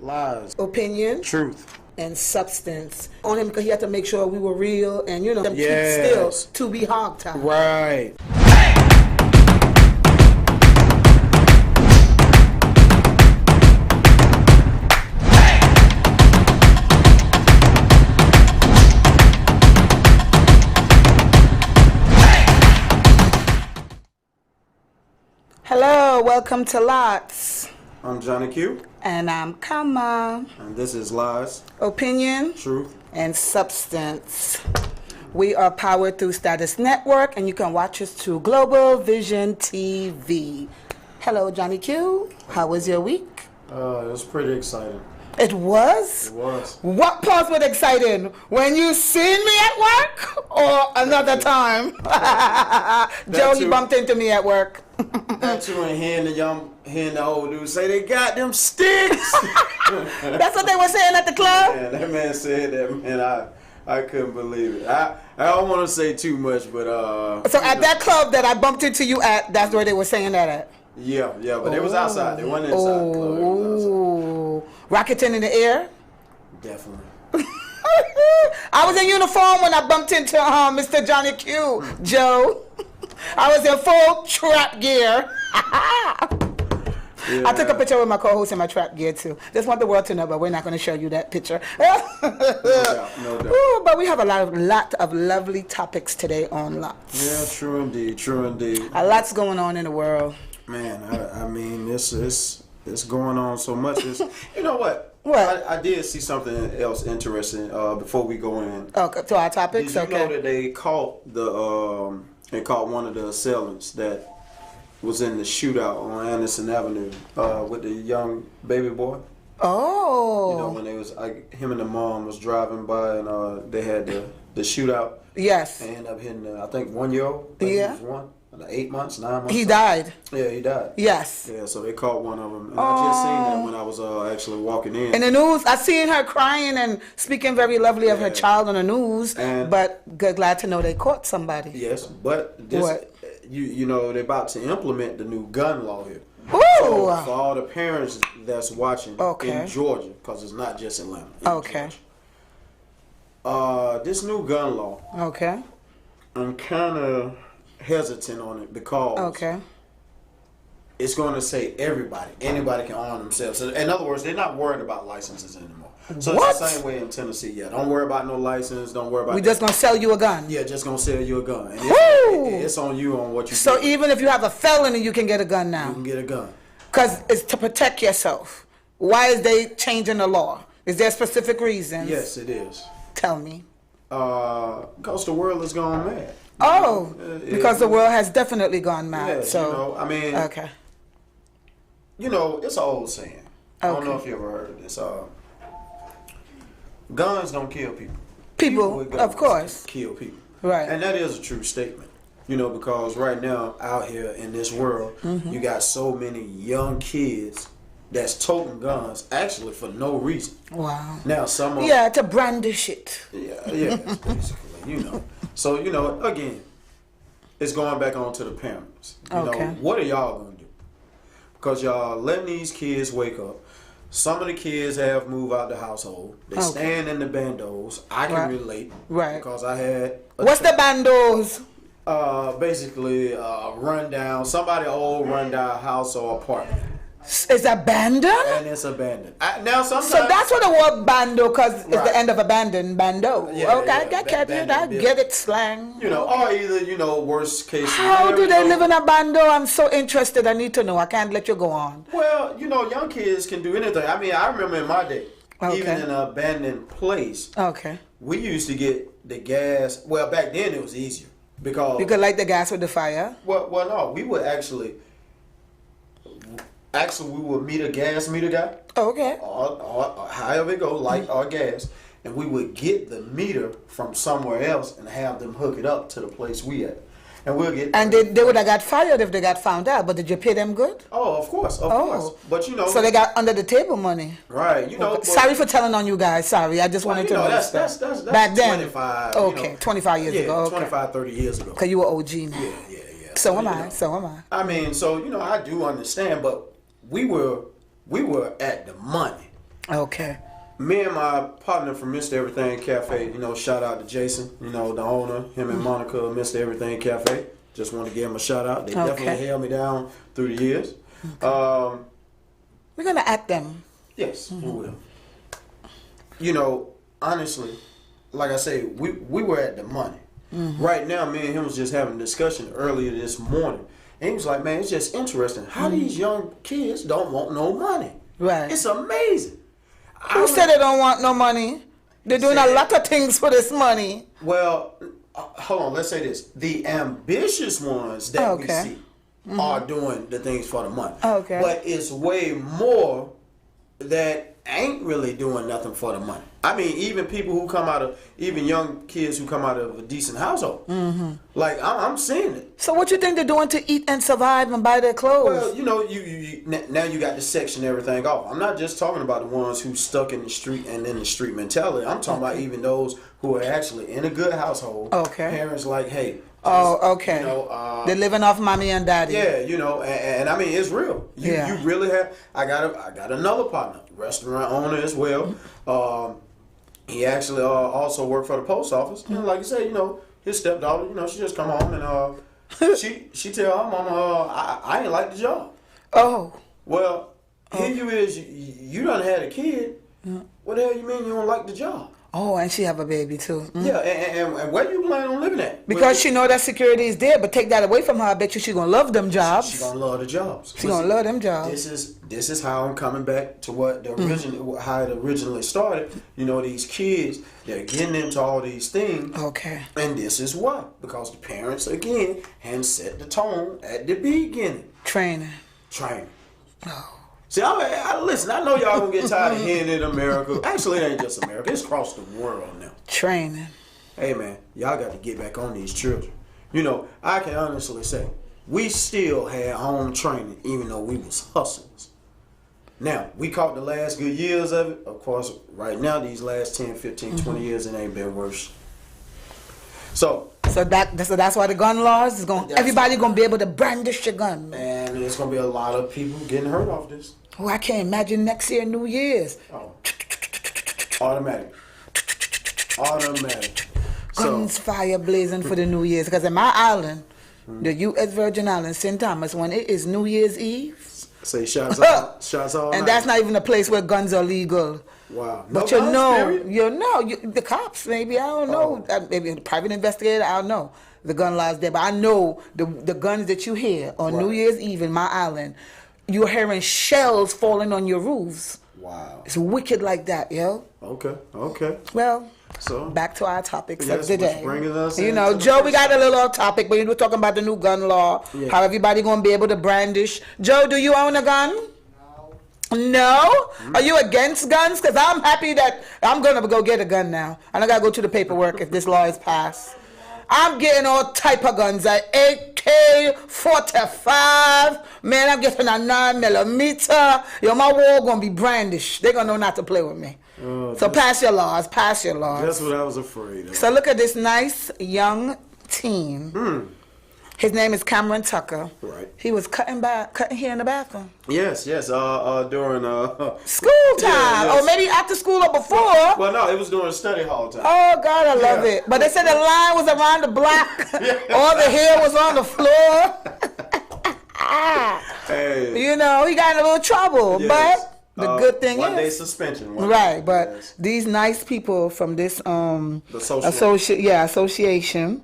Lies. Opinion. Truth. And substance. On him because he had to make sure we were real and, them Yes. kids still to be hogtied. Right. Hello, welcome to L.O.T.S. I'm Johnny Q. And I'm Kama. And this is Lies. Opinion. Truth. And substance. We are powered through Status Network, and you can watch us through Global Vision TV. Hello, Johnny Q. How was your week? It was pretty exciting. It was? It was. What part was exciting? When you seen me at work or another time? Joe, he bumped into me at work. That you and hearing the old dude say they got them sticks. That's what they were saying at the club? Man, that man said that, man. I couldn't believe it. I don't want to say too much, but So at that club that I bumped into you at, that's where they were saying that at? Yeah, but it was outside. They wasn't inside the club. It was outside. Rocketing in the air? Definitely. I was in uniform when I bumped into Mr. Johnny Q, Joe. I was in full trap gear. Yeah. I took a picture with my co-host in my trap gear too. Just want the world to know, but we're not going to show you that picture. No doubt. Ooh, but we have a lot of lovely topics today on L.O.T.S. Yeah, true indeed. A lot's going on in the world. Man, I mean, it's going on so much. You know what? What? I did see something else interesting before we go in. Okay, to our topics. Did you know that they caught one of the assailants that was in the shootout on Anderson Avenue with the young baby boy? Oh. You know, when they was him and the mom was driving by and they had the shootout. Yes. And ended up hitting I think 1 year old. Yeah. He was 1. 8 months, 9 months. He died. Yeah, he died. Yes. Yeah, so they caught one of them. And I just seen that when I was actually walking in. In the news, I seen her crying and speaking very lovely of her child on the news. But glad to know they caught somebody. Yes, but this, you know, they're about to implement the new gun law here. Ooh. So for all the parents that's watching in Georgia, because it's not just Atlanta. Okay. Georgia, this new gun law. Okay. I'm kind of hesitant on it because it's going to say anybody can arm themselves. So in other words, they're not worried about licenses anymore. So it's the same way in Tennessee. Yeah, don't worry about no license. Don't worry about. We just gonna sell you a gun. Yeah, just gonna sell you a gun. And it's on you on what you. So do. even if you have a felony, you can get a gun now. You can get a gun. Cause it's to protect yourself. Why is they changing the law? Is there specific reasons? Yes, it is. Tell me. Because the world is gone mad. Because the world has definitely gone mad. Yeah, so you know, I mean, you know, it's an old saying. I don't know if you ever heard of this. Guns don't kill people. People with guns of course, kill people. Right. And that is a true statement. You know, because right now out here in this world, you got so many young kids that's toting guns actually for no reason. Wow. Now some of to brandish it. Yeah, basically, you know. So, you know, again, it's going back on to the parents. You know, what are y'all going to do? Because y'all letting these kids wake up. Some of the kids have moved out the household. They stand in the bandos. I can relate. Right. Because I had... What's the bandos? Basically, rundown. Somebody old rundown house or apartment. It's abandoned? And it's abandoned. Now, sometimes... So that's what the word bando, because it's the end of abandoned, bando. Yeah, I get it, slang. You know, or either, you know, worst case How do they live in a bando? I'm so interested. I need to know. I can't let you go on. Well, you know, young kids can do anything. I mean, I remember in my day, even in an abandoned place, we used to get the gas. Well, back then it was easier because... You could light the gas with the fire? Well, no. We would actually, we would meet a gas meter guy. Or however it go, light or gas. And we would get the meter from somewhere else and have them hook it up to the place we at. And we'll get... And they would have got fired if they got found out. But did you pay them good? Oh, of course. Of course. But, you know... So they got under the table money. Right. You know... Sorry for telling on you guys. Sorry. I just wanted to know. That's back then. 25... Okay. You know, 25 years ago. 25, 30 years ago. Because you were OG now. Yeah. So am I. I mean, so, you know, I do understand, but we were at the money. Okay. Me and my partner from Mr. Everything Cafe, shout out to Jason, the owner, him and Monica, Mr. Everything Cafe. Just want to give them a shout out. They definitely held me down through the years. Okay. We're going to at them. Yes, we will. Honestly, like I say, we were at the money. Right now, me and him was just having a discussion earlier this morning. And he was like, man, it's just interesting how these young kids don't want no money. Right. It's amazing. Who said they don't want no money? They're doing a lot of things for this money. Well, hold on. Let's say this. The ambitious ones that we see are doing the things for the money. Okay. But it's way more that ain't really doing nothing for the money. I mean, even people who come out of, even young kids who come out of a decent household. Like, I'm seeing it. So what you think they're doing to eat and survive and buy their clothes? Well, you now you got to section everything off. I'm not just talking about the ones who stuck in the street and in the street mentality. I'm talking about even those who are actually in a good household. Okay. Parents like, hey. Okay. They're living off mommy and daddy. Yeah, and I mean, it's real. You really have. I got another partner, restaurant owner as well. He actually also worked for the post office. And like you say, his stepdaughter, she just come home and she tell her mama, I ain't like the job. Oh. Well, here you is, you done had a kid. What the hell you mean you don't like the job? Oh, and she have a baby too. Yeah, and where you plan on living at? Because she know that security is there, but take that away from her, I bet you she gonna love them jobs. She gonna love the jobs. She gonna love them jobs. This is how I'm coming back to what the how it originally started. These kids, they're getting into all these things. Okay. And this is why. Because the parents, again, hadn't set the tone at the beginning. Training. Oh. See, listen, I know y'all gonna get tired of hearing it in America. Actually, it ain't just America. It's across the world now. Training. Hey, man, y'all got to get back on these children. I can honestly say, we still had home training, even though we was hustlers. Now, we caught the last good years of it. Of course, right now, these last 10, 15, 20 years, it ain't been worse. So that's why the gun laws is going. Everybody gonna be able to brandish your gun. And there's gonna be a lot of people getting hurt off this. Oh, I can't imagine next year, New Year's. Oh. Automatic. Guns fire blazing for the New Year's. Because in my island, the U.S. Virgin Islands, St. Thomas, when it is New Year's Eve. Say shots all and night. that's not even a place where guns are legal. Wow. But the cops, maybe, I don't know. Maybe a private investigator, I don't know. The gun laws there. But I know the guns that you hear on New Year's Eve in my island, you're hearing shells falling on your roofs. Wow. It's wicked like that, yo. Okay. Well, so back to our topics of the day. Us Joe, we got a little off topic, but we were talking about the new gun law, how everybody going to be able to brandish. Joe, do you own a gun? No? Are you against guns? Because I'm happy that I'm going to go get a gun now. And I got to go to the paperwork if this law is passed. I'm getting all type of guns, like AK-45. Man, I'm getting a 9mm. My wall going to be brandished. They're going to know not to play with me. So pass your laws. That's what I was afraid of. So look at this nice young teen. His name is Cameron Tucker. Right. He was cutting hair in the bathroom. Yes. During school time, or maybe after school or before. Well, no, it was during study hall time. Oh God, I love it. But they said the line was around the block. All the hair was on the floor. Hey. He got in a little trouble, but. The good thing is 1 day suspension. But these nice people from this association,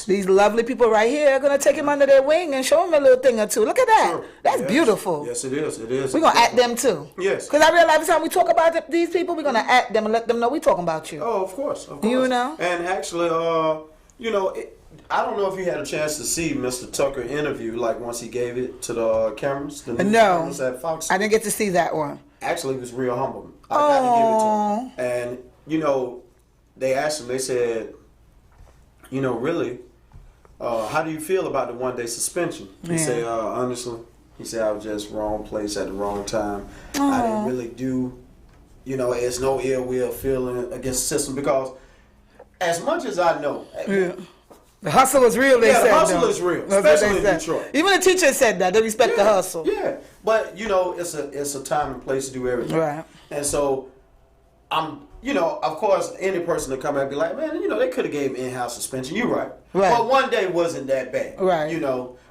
these lovely people right here are gonna take him under their wing and show him a little thing or two. Look at that. Sure. That's beautiful. Yes, it is. We're gonna at them too. Yes. Because I realize every time we talk about these people, we're gonna at them and let them know we're talking about you. Oh, of course. And actually, I don't know if you had a chance to see Mr. Tucker interview, like once he gave it to the cameras. The cameras at Fox. I didn't get to see that one. Actually, he was real humble. I got to give it to him. And, they asked him, they said, really, how do you feel about the 1 day suspension? He said, honestly, I was just wrong place at the wrong time. I didn't really do, it's no ill will feeling against the system because as much as I know, The hustle is real, they said. Yeah, the hustle is real, especially in Detroit. Even the teacher said that. They respect the hustle. Yeah, but, it's a time and place to do everything. Right. And so, of course, any person to come back and be like, man, they could have gave in-house suspension. You're right. Right. But one day wasn't that bad. Right.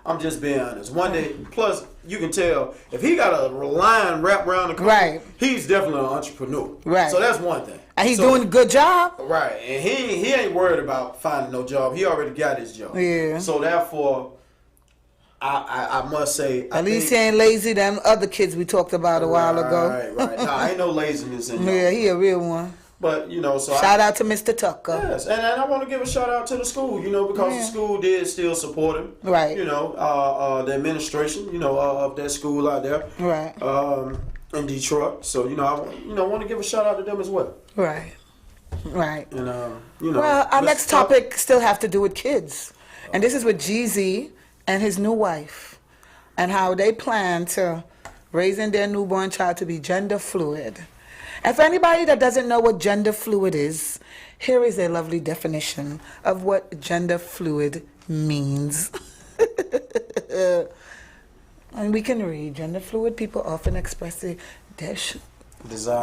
I'm just being honest. One day, plus, you can tell, if he got a line wrapped around the car, right, he's definitely an entrepreneur. Right. So that's one thing. And he's doing a good job. Right. And he ain't worried about finding no job. He already got his job. Yeah. So therefore, I must say, at least he ain't lazy than other kids we talked about a while ago. Right. No, ain't no laziness in Yeah, he a real one. But, so shout out to Mr. Tucker. Yes, and I want to give a shout out to the school, because the school did still support him. Right. The administration, of that school out there. Right. In Detroit. So, I want to give a shout out to them as well. Right. Right. And, well, our next topic still have to do with kids. And this is with Jeezy and his new wife and how they plan to raising their newborn child to be gender fluid. And for anybody that doesn't know what gender fluid is, here is a lovely definition of what gender fluid means. And we can read, gender fluid people often express a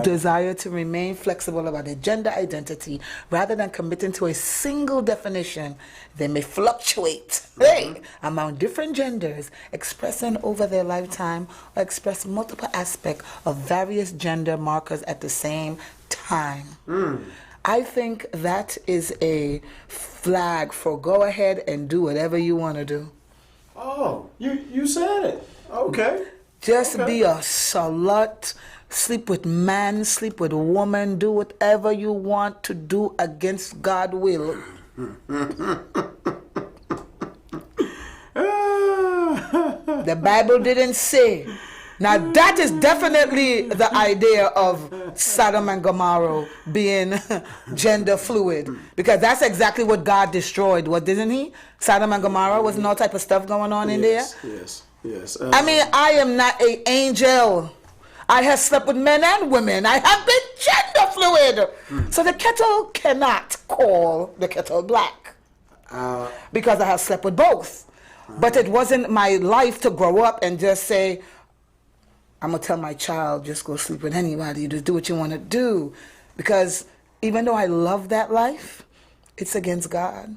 desire to remain flexible about their gender identity rather than committing to a single definition. They may fluctuate among different genders, expressing over their lifetime or express multiple aspects of various gender markers at the same time. I think that is a flag for go ahead and do whatever you want to do. Oh, you said it. Okay. Just be a slut. Sleep with man, sleep with woman, do whatever you want to do against God's will. The Bible didn't say. Now that is definitely the idea of Sodom and Gomorrah being gender fluid, because that's exactly what God destroyed, didn't he? Sodom and Gomorrah was all type of stuff going on in there. Yes. I mean, I am not an angel. I have slept with men and women. I have been gender fluid. So the kettle cannot call the kettle black because I have slept with both. But it wasn't my life to grow up and just say, I'm going to tell my child, just go sleep with anybody, just do what you want to do. Because even though I love that life, it's against God.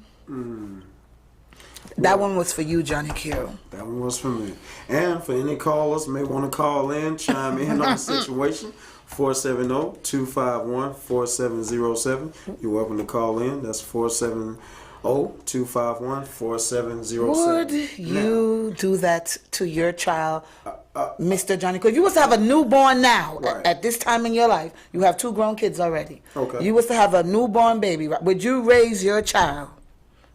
That one was for you, Johnny Q. That one was for me. And for any callers may want to call in, chime in on the situation, 470-251-4707. You're welcome to call in. That's 470-251-4707. Would you do that to your child, Mr. Johnny Q? You was to have a newborn now. Right. At this time in your life, you have 2 grown kids already. Okay. You was to have a newborn baby. Right? Would you raise your child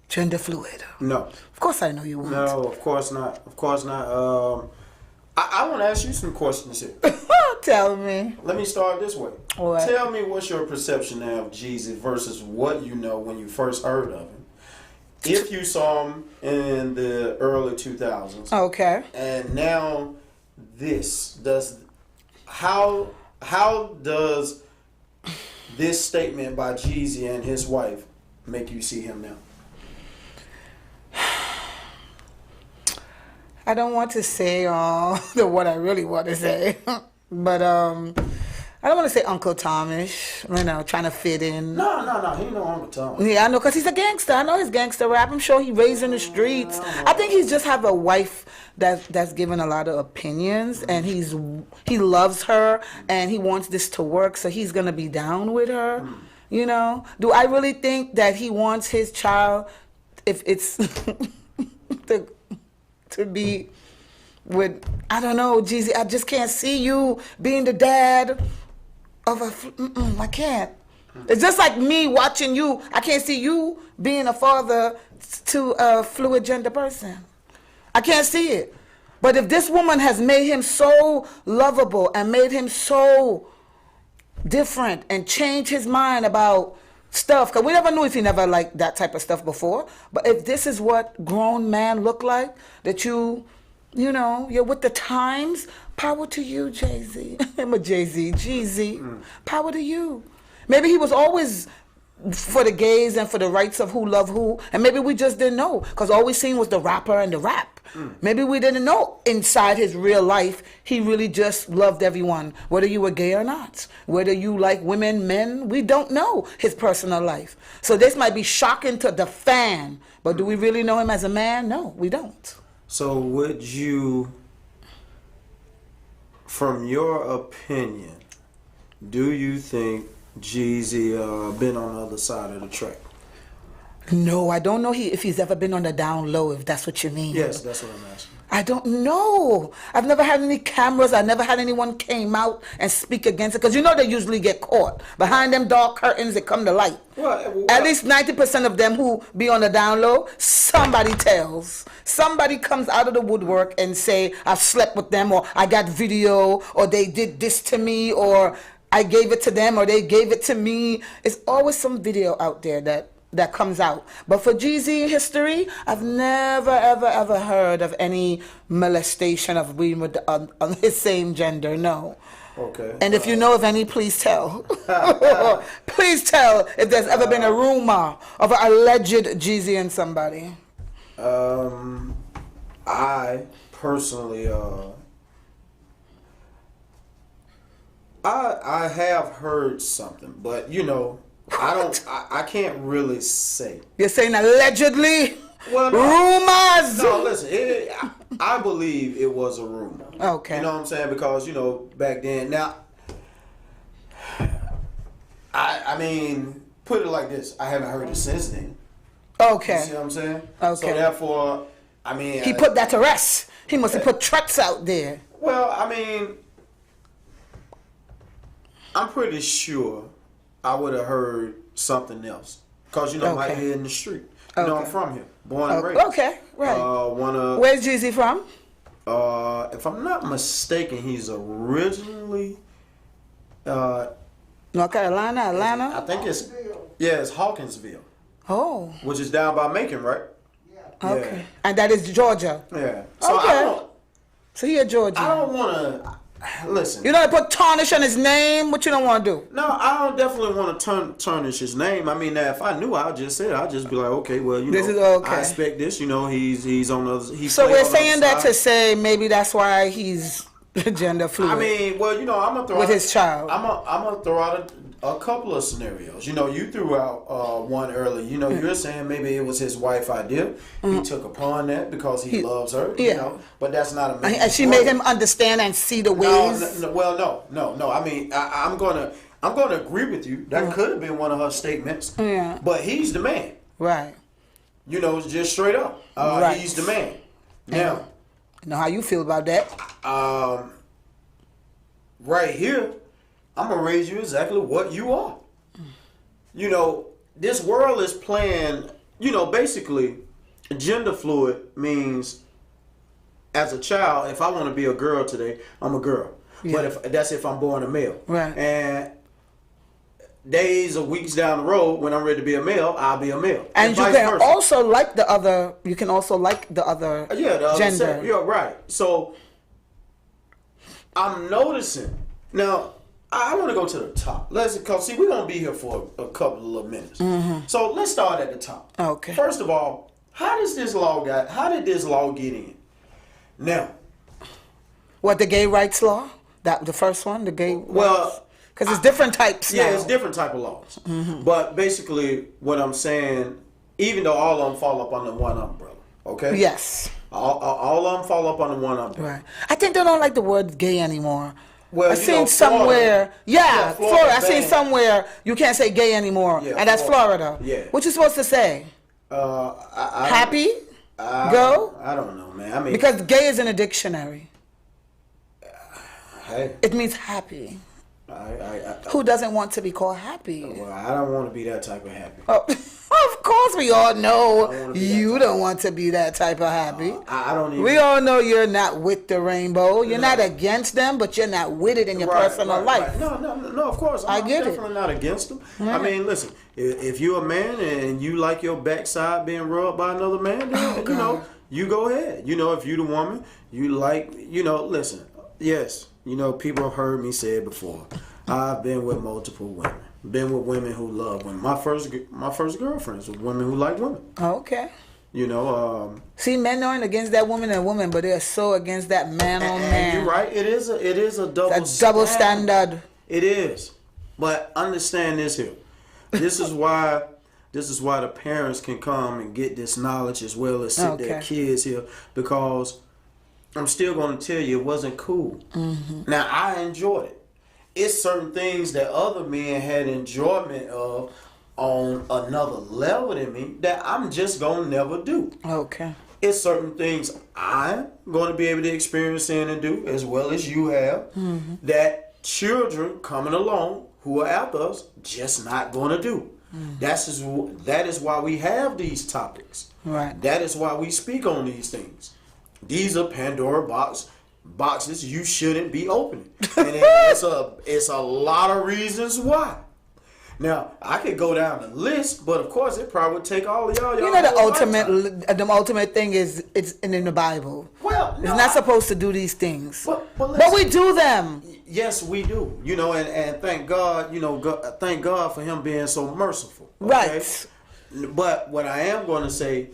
gender fluid? No. Of course I know you won't. No, of course not. Of course not. I want to ask you some questions here. Tell me. Let me start this way. What? Tell me what's your perception now of Jesus versus what you know when you first heard of him. If you saw him in the early 2000s. Okay. And now how does this statement by Jeezy and his wife make you see him now? I don't want to say what I really want to say, but I don't want to say Uncle Thomas, trying to fit in. No, he no Uncle Thomas. Yeah, I know, because he's a gangster. I know his gangster rap. I'm sure he raised in the streets. I think he's just have a wife that's given a lot of opinions, and he loves her, and he wants this to work, so he's going to be down with her. Do I really think that he wants his child, if it's to be with, I don't know, Jeezy, I just can't see you being the dad of I can't. It's just like me watching you. I can't see you being a father to a fluid gender person. I can't see it. But if this woman has made him so lovable and made him so different and changed his mind about stuff, because we never knew if he never liked that type of stuff before. But if this is what grown man look like, that you're with the times, power to you, Jay-Z. I'm a Jay-Z, Jeezy. Power to you. Maybe he was always for the gays and for the rights of who love who, and maybe we just didn't know because all we seen was the rapper and the rap. Maybe we didn't know inside his real life he really just loved everyone, whether you were gay or not, whether you like women, men. We don't know his personal life, so this might be shocking to the fan, but do we really know him as a man? No, we don't. So would you, from your opinion, do you think Jeezy been on the other side of the track? No, I don't know if he's ever been on the down low, if that's what you mean. Yes, that's what I'm asking. I don't know. I've never had any cameras. I never had anyone came out and speak against it. Because you know they usually get caught. Behind them dark curtains, they come to light. Well, at least 90% of them who be on the down low, somebody tells. Somebody comes out of the woodwork and say, I've slept with them, or I got video, or they did this to me, or I gave it to them, or they gave it to me. It's always some video out there that comes out. But for Jeezy history, I've never, ever, ever heard of any molestation of women with on his same gender, no. Okay. And if you know of any, please tell. Please tell if there's ever been a rumor of an alleged Jeezy and somebody. I personally, I have heard something, but you know, I can't really say. You're saying allegedly? Well, no, rumors? No, listen, I believe it was a rumor. Okay. You know what I'm saying? Because, you know, back then, now, I mean, put it like this. I haven't heard it since then. Okay. You see what I'm saying? Okay. So therefore, I mean. He put that to rest. He must have put threats out there. Well, I mean, I'm pretty sure I would have heard something else. Because, you know, right here in the street. You know, I'm from here. Born and raised. Okay, right. Where's Jeezy from? If I'm not mistaken, he's originally... North Carolina, Atlanta? I think it's Hawkinsville. Oh. Which is down by Macon, right? Yeah. Okay. Yeah. And that is Georgia? Yeah. So okay. So he a Georgia. I don't want to... Listen. You don't put tarnish on his name? What you don't want to do? No, I don't definitely want to tarnish his name. I mean, if I knew, I'd just be like, okay, well, you this know, is okay. I expect this. You know, he's on the. So we're saying that to say maybe that's why he's gender fluid. I mean, well, you know, I'm gonna throw with his child. I'm gonna throw out a couple of scenarios. You know, you threw out one early. You know, you're saying maybe it was his wife's idea. He took upon that because he loves her. Yeah. You know, but that's not a man. And she made him understand and see the ways. No. I mean, I'm gonna agree with you. That could have been one of her statements. Yeah. But he's the man. Right. You know, just straight up. Right. He's the man. Now. You know how you feel about that? Right here, I'm going to raise you exactly what you are. You know, this world is playing, you know, basically, gender fluid means as a child, if I want to be a girl today, I'm a girl. Yeah. But if I'm born a male. Right. And days or weeks down the road, when I'm ready to be a male, I'll be a male. And you can also like the other, gender. Yeah, right. So, I'm noticing. Now, I want to go to the top. Because we're going to be here for a couple of little minutes. Mm-hmm. So, let's start at the top. Okay. First of all, how did this law get in? Now. What, the gay rights law? The first one, the gay rights? Because it's different types now. Yeah, it's different type of laws. Mm-hmm. But basically, what I'm saying, even though all of them fall up under one umbrella, okay? Yes. All of them fall up under one umbrella. Right. I think they don't like the word gay anymore. Well, I seen somewhere, Florida. I seen somewhere you can't say gay anymore, and that's Florida. Yeah. What you supposed to say? Happy? Go? I don't know, man. I mean, because gay is in a dictionary. Hey. It means happy. Who doesn't want to be called happy? Well, I don't want to be that type of happy. Oh, of course, we all know you don't want to be that type of happy. I don't even. We all know you're not with the rainbow. You're not against them, but you're not with it in your personal life. Right. No, of course. I'm definitely not against them. I mean, listen, if you're a man and you like your backside being rubbed by another man, then, you know, you go ahead. You know, if you're the woman, you like, you know, listen, yes. You know, people have heard me say it before. I've been with multiple women. been with women who love women. My first girlfriends were women who like women. Okay. You know, see, men aren't against that woman and woman, but they're so against that man on man. You're right. It is a double standard. It is. But understand this here. This is why the parents can come and get this knowledge as well as sit their kids here, because I'm still going to tell you it wasn't cool. Mm-hmm. Now, I enjoyed it. It's certain things that other men had enjoyment of on another level than me that I'm just going to never do. Okay. It's certain things I'm going to be able to experience and do, as well as you have, that children coming along who are after us just not going to do. That is why we have these topics. Right. That is why we speak on these things. These are Pandora boxes you shouldn't be opening. And it's a lot of reasons why. Now, I could go down the list, but of course it probably would take all of y'all. You know, the ultimate thing is it's in the Bible. Well, no, it's not supposed to do these things. But we do them. Yes, we do. You know, and thank God, thank God for him being so merciful. Okay? Right. But what I am going to say,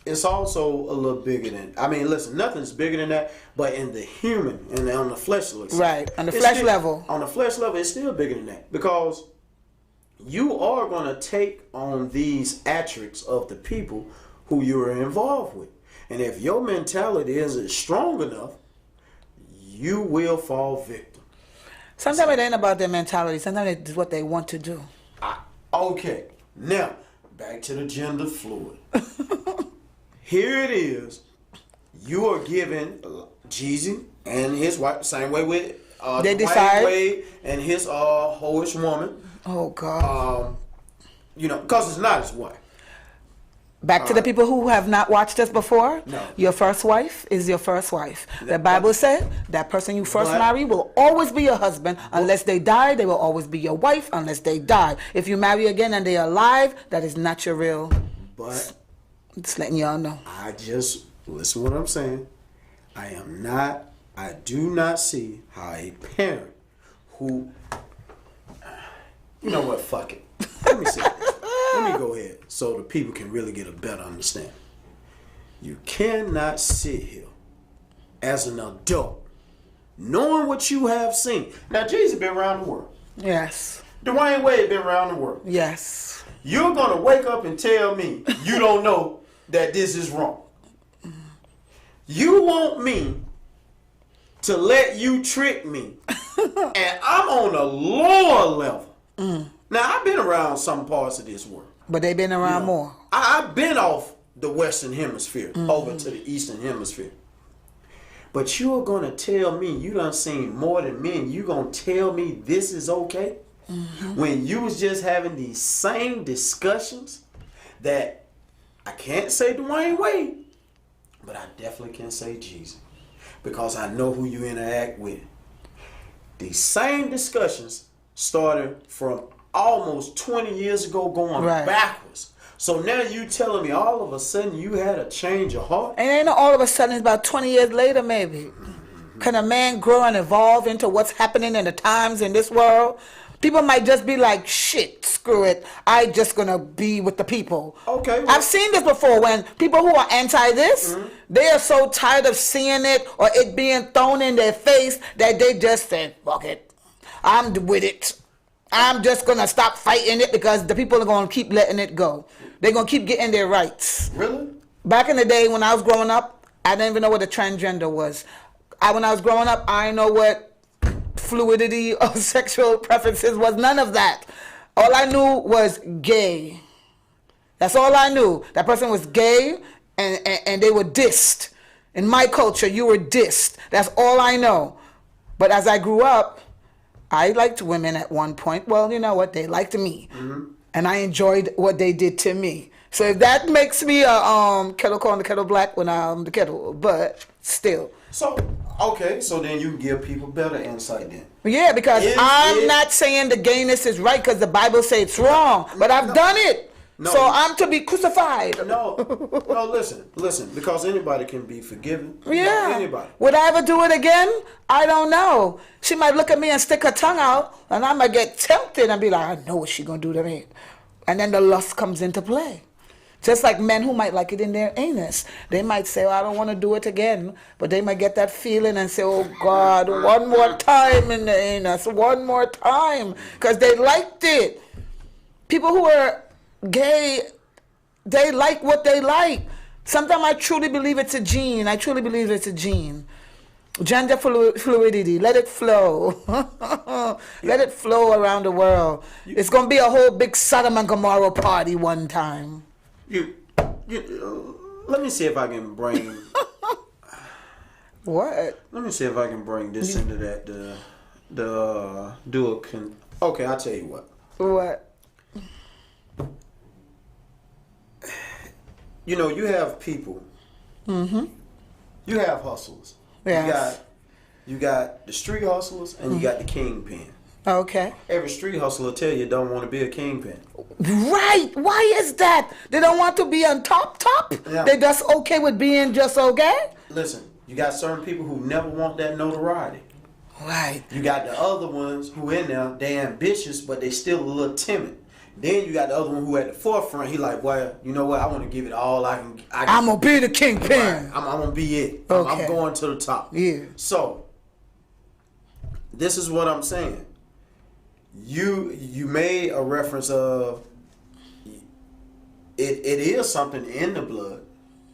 it's also a little bigger than, listen, nothing's bigger than that, but in the human and on the flesh level. Right, on the flesh level. On the flesh level, it's still bigger than that, because you are going to take on these attributes of the people who you are involved with. And if your mentality isn't strong enough, you will fall victim. Sometimes it ain't about their mentality. Sometimes it's what they want to do. Okay. Now, back to the gender fluid. Here it is. You are given Jeezy and his wife, same way with they decide Wade and his hoish woman. Oh God. Because it's not his wife. Back to the people who have not watched us before. No. Your first wife is your first wife. The Bible said that person you first marry will always be your husband. Unless they die, they will always be your wife unless they die. If you marry again and they are alive, that is not your real. But just letting y'all know. Listen what I'm saying. I do not see how a parent who, you know what, fuck it. Let me say this. Let me go ahead so the people can really get a better understanding. You cannot sit here as an adult knowing what you have seen. Now, Jesus been around the world. Yes. Dwayne Wade been around the world. Yes. You're going to wake up and tell me you don't know that this is wrong. You want me to let you trick me, and I'm on a lower level. Now, I've been around some parts of this world. But they've been around more. I've been off the Western Hemisphere over to the Eastern Hemisphere. But you're going to tell me you done seen more than me, and you going to tell me this is okay? When you was just having these same discussions that I can't say Dwayne Wade, but I definitely can say Jesus, because I know who you interact with. These same discussions started from almost 20 years ago going backwards. So now you telling me all of a sudden you had a change of heart? And ain't all of a sudden, it's about 20 years later maybe. Can a man grow and evolve into what's happening in the times in this world? People might just be like, shit, screw it. I just gonna be with the people. Okay. Well, I've seen this before when people who are anti this, they are so tired of seeing it or it being thrown in their face that they just say, fuck it. I'm with it. I'm just gonna stop fighting it because the people are gonna keep letting it go. They're gonna keep getting their rights. Really? Back in the day when I was growing up, I didn't even know what a transgender was. When I was growing up, I didn't know what fluidity of sexual preferences was. None of that. All I knew was gay. That's all I knew. That person was gay and they were dissed. In my culture, you were dissed. That's all I know. But as I grew up, I liked women at one point. Well, you know what? They liked me. And I enjoyed what they did to me. So if that makes me a kettle corn, the kettle black when I'm the kettle, but still. So, okay, so then you give people better insight then. Yeah, because I'm not saying the gayness is right because the Bible says it's wrong, but I've done it. So I'm to be crucified. No, listen, because anybody can be forgiven. Yeah. Anybody. Would I ever do it again? I don't know. She might look at me and stick her tongue out, and I might get tempted and be like, I know what she's going to do to me. And then the lust comes into play. Just like men who might like it in their anus. They might say, I don't want to do it again. But they might get that feeling and say, oh, God, one more time in the anus. One more time. Because they liked it. People who are gay, they like what they like. Sometimes I truly believe it's a gene. Gender fluidity. Let it flow. Let it flow around the world. It's going to be a whole big Sodom and Gomorrah party one time. Let me see if I can bring. What? Let me see if I can bring this into that. The dual. Okay, I'll tell you what. What? You have people. Mm-hmm. You have hustlers. Yes. You got the street hustlers and you got the kingpin. Okay. Every street hustler tell you don't want to be a kingpin. Right. Why is that? They don't want to be on top? Yeah. They just okay with being just okay? Listen, you got certain people who never want that notoriety. Right. You got the other ones who in there, they ambitious, but they still a little timid. Then you got the other one who at the forefront. He like, well, you know what? I want to give it all I can. I'm gonna be the kingpin. Right. I'm gonna be it. Okay. I'm going to the top. Yeah. So this is what I'm saying. You made a reference of it is something in the blood.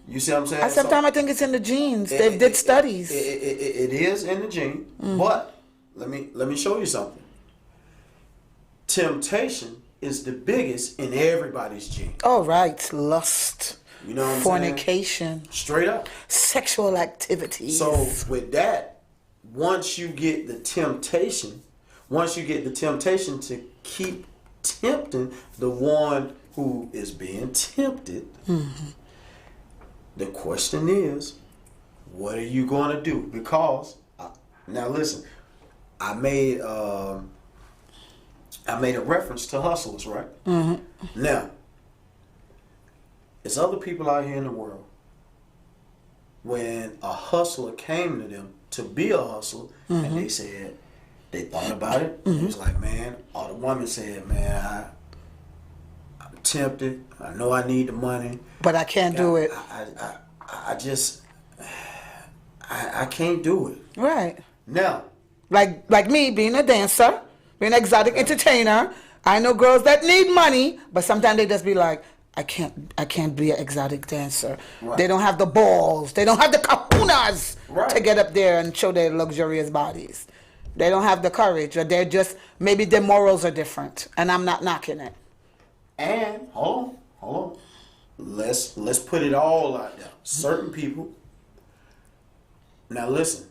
You see what I'm saying? Sometimes I think it's in the genes. They did studies. It is in the gene, but let me show you something. Temptation is the biggest in everybody's gene. Oh, right. Lust. You know what I'm fornication. saying? Straight up. Sexual activities. So with that, once you get the temptation to keep tempting the one who is being tempted, the question is, what are you going to do? Because, now listen, I made a reference to hustlers, right? Mm-hmm. Now, there's other people out here in the world. When a hustler came to them to be a hustler, and they said, they thought about it. It was like, man, or the woman said, man, I'm tempted. I know I need the money, but I can't do it. I can't do it. Right. Now, like me being a dancer, being an exotic entertainer, I know girls that need money, but sometimes they just be like, I can't be an exotic dancer. Right. They don't have the balls. They don't have the kahunas to get up there and show their luxurious bodies. They don't have the courage, or they're just, maybe their morals are different, and I'm not knocking it. And hold on. Let's put it all out there. Certain people. Now listen,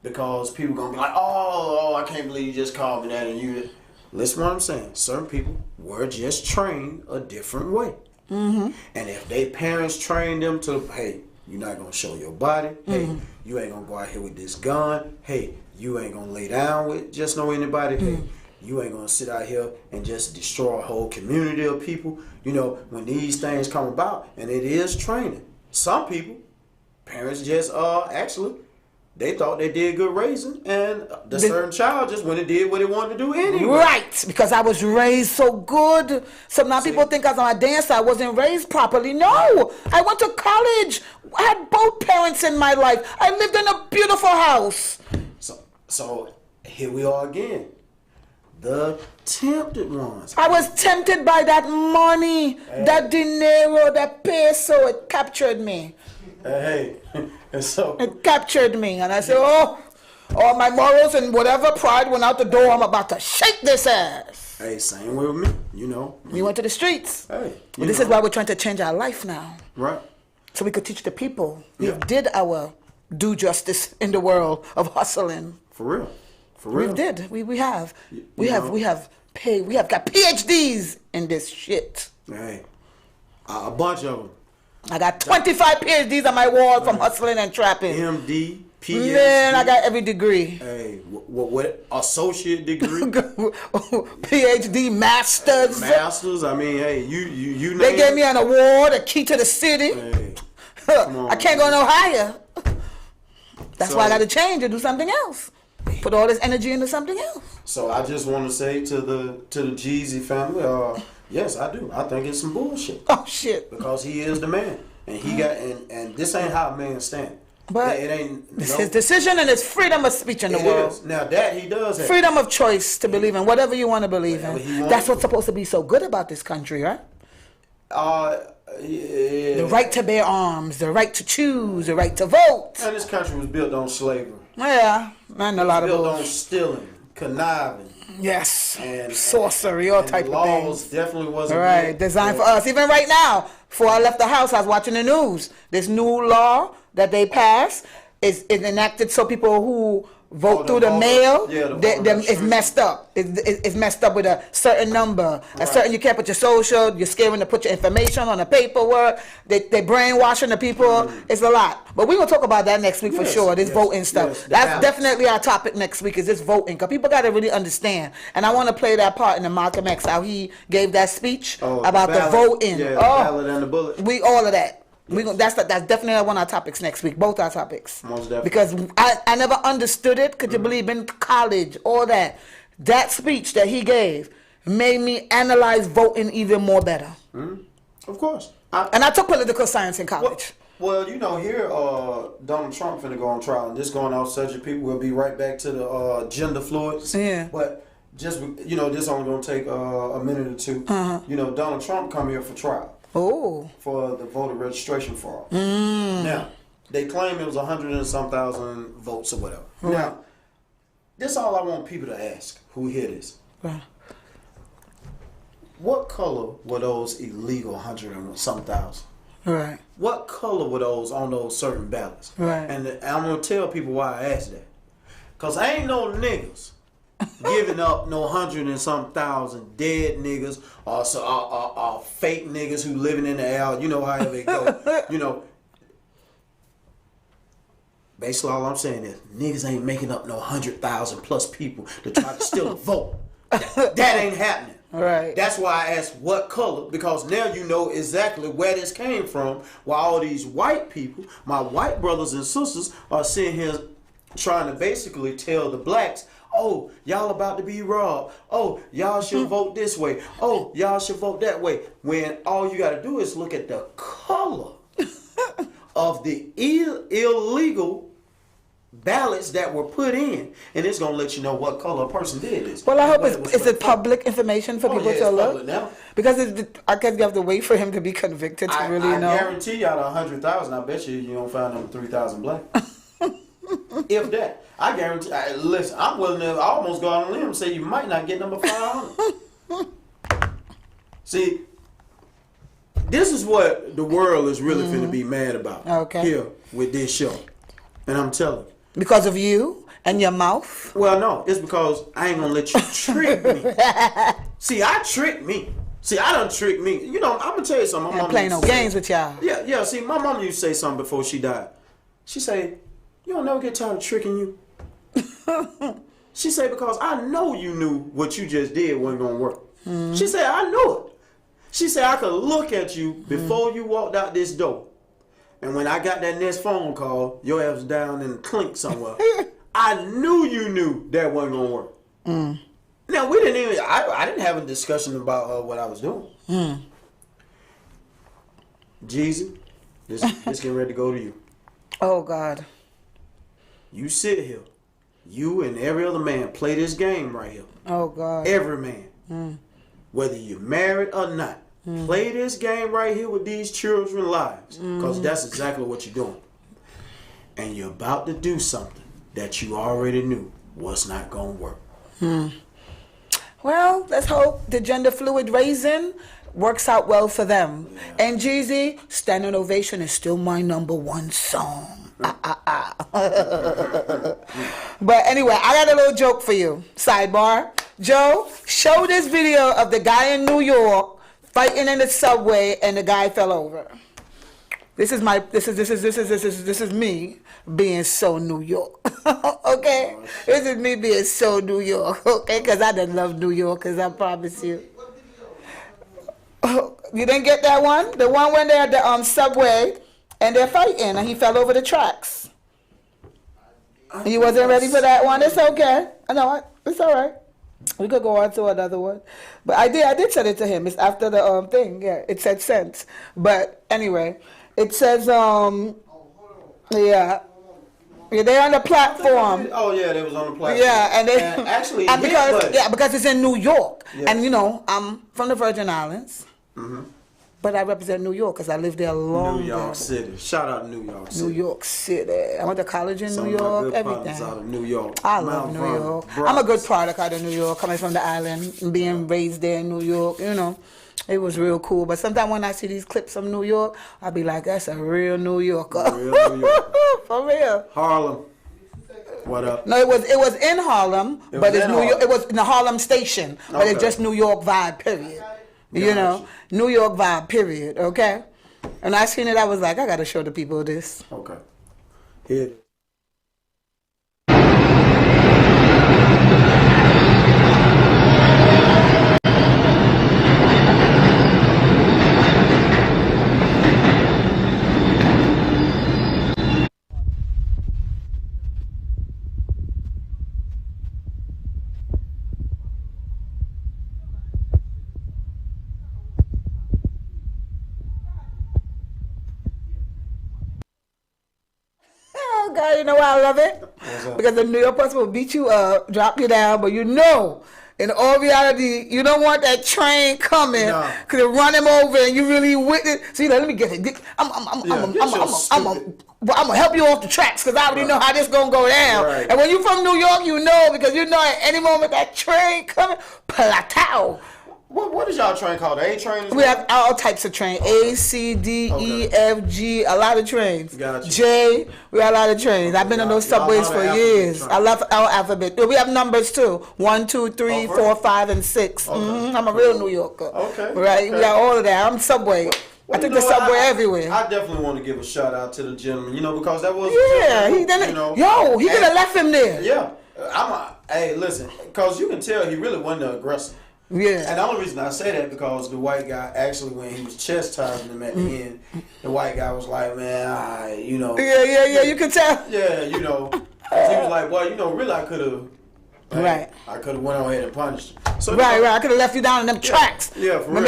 because people gonna be like, oh, I can't believe you just called me that, and you. Listen, what I'm saying. Certain people were just trained a different way. Mm-hmm. And if their parents trained them to, hey, you're not gonna show your body. Hey, you ain't gonna go out here with this gun. Hey, you ain't gonna lay down with just know anybody. Hey, you ain't gonna sit out here and just destroy a whole community of people. You know, when these things come about, and it is training. Some people, parents just actually, they thought they did good raising, and the certain child just went and did what it wanted to do anyway. Right, because I was raised so good. So now people think as I'm a dancer, I wasn't raised properly. No, I went to college. I had both parents in my life. I lived in a beautiful house. So here we are again. The tempted ones. I was tempted by that money, that dinero, that peso. It captured me. Hey. And so it captured me, and I said, all my morals and whatever pride went out the door. I'm about to shake this ass. Hey, same way with me, you know. We went to the streets. Hey, this is why we're trying to change our life now. Right. So we could teach the people. We did our due justice in the world of hustling. For real. We did. We have. We have got PhDs in this shit. Hey, a bunch of them. I got 25 PhDs on my wall from hustling and trapping. MD, PhD. Man, I got every degree. Hey, what associate degree? PhD, masters. Masters. I mean, hey, you. They gave me an award, a key to the city. Hey, come on, I can't go no higher. That's why I got to change and do something else. Put all this energy into something else. So I just want to say to the Jeezy family, yes, I do. I think it's some bullshit. Oh shit! Because he is the man, and he got and this ain't how a man stand. But it ain't. It's his decision and his freedom of speech in the world. Is. Now that he does have freedom of choice to believe in whatever you want to believe in. That's what's supposed to be so good about this country, right? Yeah. The right to bear arms, the right to choose, the right to vote. And this country was built on slavery. Yeah, and a lot of built on stealing, conniving. Yes, and sorcery, all type of things. Laws definitely wasn't right designed for us. Even right now, before I left the house, I was watching the news. This new law that they passed is enacted so people who vote through the mail, it's messed up. It's messed up with a certain number, a certain. You can't put your social. You're scaring to put your information on the paperwork. They brainwashing the people. Mm-hmm. It's a lot. But we're gonna talk about that next week for sure. This voting stuff. That's definitely our topic next week. Is this voting? Because people got to really understand. And I want to play that part in the Malcolm X, how he gave that speech about the voting. Yeah, the ballot and the bullet. We all of that. Yes. That's definitely one of our topics next week. Both our topics. Most definitely. Because I never understood it. Could you believe in college, all that? That speech that he gave made me analyze voting even more better. Mm-hmm. Of course. And I took political science in college. Well, you know, here Donald Trump finna go on trial. And this going off subject, people will be right back to the gender fluids. Yeah. But just, you know, this only going to take a minute or two. Uh-huh. You know, Donald Trump come here for trial. Oh. For the voter registration form. Now, they claim it was 100 and some thousand votes or whatever. Right. Now, this is all I want people to ask who hear this. Right. What color were those illegal 100 and some thousand? Right. What color were those on those certain ballots? Right. And I'm going to tell people why I asked that. Because I ain't no niggas giving up no 100 and some thousand dead niggas or fake niggas who living in the L. You know how they go. You know. Basically, all I'm saying is niggas ain't making up no 100,000 plus people to try to steal a vote. That ain't happening. Right. That's why I asked what color, because now you know exactly where this came from. While all these white people, my white brothers and sisters, are sitting here trying to basically tell the blacks, oh, y'all about to be robbed. Oh, y'all should vote this way. Oh, y'all should vote that way. When all you got to do is look at the color of the illegal ballots that were put in, and it's going to let you know what color a person did this. Well, I hope it's public information for people to look. Now. Because I guess you have to wait for him to be convicted to really know. I guarantee you out of 100,000, I bet you don't find them 3,000 black. If that. I guarantee. Listen, I'm willing to almost go on a limb and say you might not get number 500. See, this is what the world is really finna be mad about here with this show. And I'm telling you. Because of you and your mouth? Well, no. It's because I ain't gonna let you trick me. See, I tricked me. See, I done tricked me. You know, I'm gonna tell you something. My mom playing no games with y'all. Yeah. See, my mom used to say something before she died. She said, you don't never get tired of tricking you. She said, because I know you knew what you just did wasn't gonna work. She said, I knew it. She said, I could look at you before you walked out this door. And when I got that next phone call, your ass was down in the clink somewhere. I knew you knew that wasn't gonna work. Now we didn't even. I didn't have a discussion about what I was doing. Jeezy, this getting ready to go to you. Oh God. You sit here. You and every other man play this game right here. Oh God. Every man, whether you're married or not. Play this game right here with these children's lives, because that's exactly what you're doing. And you're about to do something that you already knew was not going to work. Well, let's hope the gender fluid raising works out well for them. Yeah. And Jeezy, Standing Ovation is still my #1 song. But anyway, I got a little joke for you. Sidebar. Joe, show this video of the guy in New York fighting in the subway, and the guy fell over. This is me being so New York. Okay? Oh, this is me being so New York. Okay? Because I done love New York, because I promise you. You didn't get that one? The one when they're at the subway and they're fighting and he fell over the tracks. You wasn't ready for that one? It's okay. I know. It's all right. We could go on to another one. But I did send it to him. It's after the thing. Yeah, it said sent. But anyway, it says, yeah. Yeah, they're on the platform. Oh yeah, they was on the platform. Yeah, and actually, because it's in New York, and you know I'm from the Virgin Islands, but I represent New York because I lived there long. New York City. Shout out to New York City. New York City. I went to college in New York. Everything. Out of New York. I love New York. I'm a good product out of New York, coming from the island and being raised there in New York. You know. It was real cool, but sometimes when I see these clips from New York, I'll be like, "That's a real New Yorker." Real New Yorker. For real. Harlem. What up? No, it was in Harlem, but it's New York. It was in the Harlem station, but it's just New York vibe. Period. You know, New York vibe. Period. Okay. And I seen it, I was like, I gotta show the people this. Okay. Here it is. Oh God, you know why I love it? Because the New York person will beat you up, drop you down, but you know, in all reality, you don't want that train coming because it run him over and you really with it. So you know, let me get it. I'm gonna help you off the tracks because I already know how this gonna go down. Right. And when you from New York, you know because you know at any moment that train coming, plateau. What is y'all train called? The A train? We have all types of trains. A, C, D, E, F, G. A lot of trains. Gotcha. J. We have a lot of trains. I've been on those subways for years. I love our alphabet. We have numbers too. 1, 2, 3, 4, 5, and 6. I'm a real New Yorker. Okay. Right. We got all of that. I'm subway. I took the subway everywhere. I definitely want to give a shout out to the gentleman. You know, because that was he didn't. Yo, he could have left him there. Yeah. Hey, listen, because you can tell he really wasn't the aggressor. Yeah. And the only reason I say that because the white guy actually, when he was chastising him at the end, the white guy was like, man, you know. Yeah, you can tell. Yeah, you know. 'Cause he was like, well, you know, really I could have. Right. I could have went on ahead and punished him. So, right. I could have left you down in them tracks. Yeah, for real.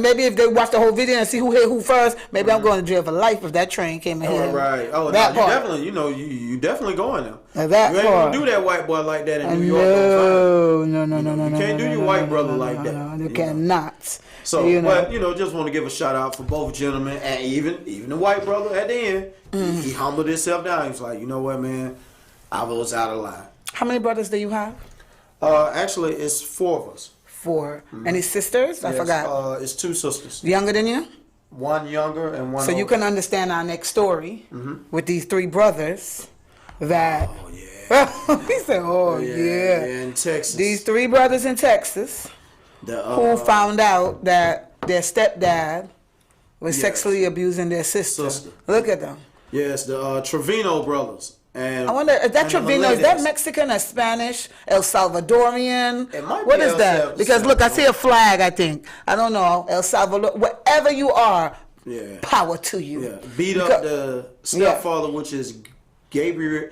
Maybe if they watch the whole video and see who hit who first, maybe I'm going to jail for life if that train came in here. Right. Oh, that no, you definitely, you definitely going now. That you ain't part. gonna do that white boy like that in New York. No. You can't do your white brother like that. No, you cannot. So, but just want to give a shout out for both gentlemen and even the white brother at the end. He humbled himself down. He was like, you know what, man, I was out of line. How many brothers do you have? Actually, it's 4 of us. 4. Any sisters? I forgot. It's 2 sisters. Younger than you? One younger and one older. So you can understand our next story with these 3 brothers that... Oh, yeah. He said, yeah. In Texas. These 3 brothers in Texas who found out that their stepdad was sexually abusing their sister. Look at them. Yes, the Trevino brothers. And I wonder, is that Trevino, is that Mexican or Spanish? El Salvadorian? It might be what is that? Because look, I see a flag, I think. I don't know. El Salvador, wherever you are, power to you. Yeah. Beat up the stepfather, which is Gabriel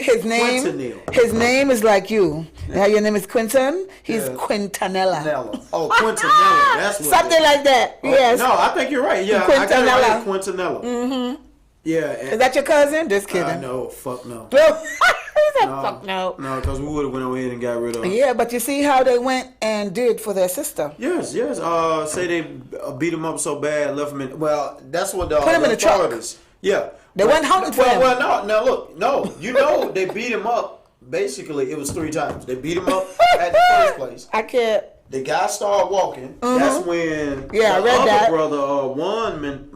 his name Quintanilla. His name is like you. Now your name is Quinton? He's Quintanilla. Oh, Quintanilla. That's what something like that. Yes. No, I think you're right. Yeah, I got it right. Quintanilla. Mm-hmm. Yeah. Is that your cousin? Just kidding. No, fuck no. He said, fuck no. No, because we would have went ahead and got rid of him. Yeah, but you see how they went and did for their sister. Yes. Say they beat him up so bad, left him in. Well, that's what the put him in the truck. Yeah. They went hunting for him. Well, no. Now look, no. You know they beat him up. Basically, it was 3 times. They beat him up at the first place. I can't. The guy started walking. That's when the other brother, Juan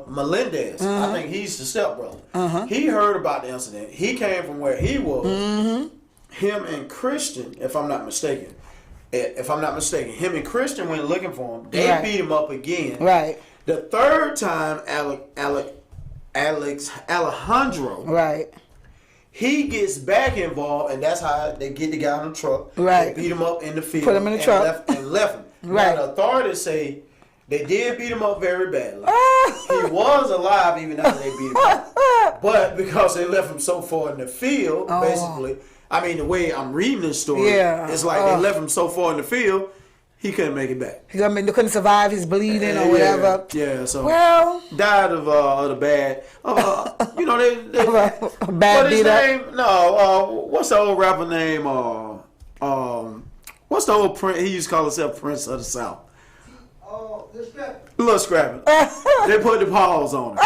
Melendez, I think he's the stepbrother. He heard about the incident. He came from where he was. Him and Christian, if I'm not mistaken, him and Christian went looking for him. They beat him up again. Right. The third time, Alejandro. Right. He gets back involved, and that's how they get the guy in the truck. Right. They beat him up in the field. Put him in the truck. And left him. Right. Now, the authorities say they did beat him up very badly. He was alive even after they beat him up. But because they left him so far in the field, basically, I mean, the way I'm reading this story, it's like they left him so far in the field, he couldn't make it back. He couldn't survive his bleeding or whatever. Yeah, so died of the bad. You know, they bad beat up. Name? No, what's the old rapper name? What's the old Prince? He used to call himself Prince of the South. Little Scrappy. They put the paws on him.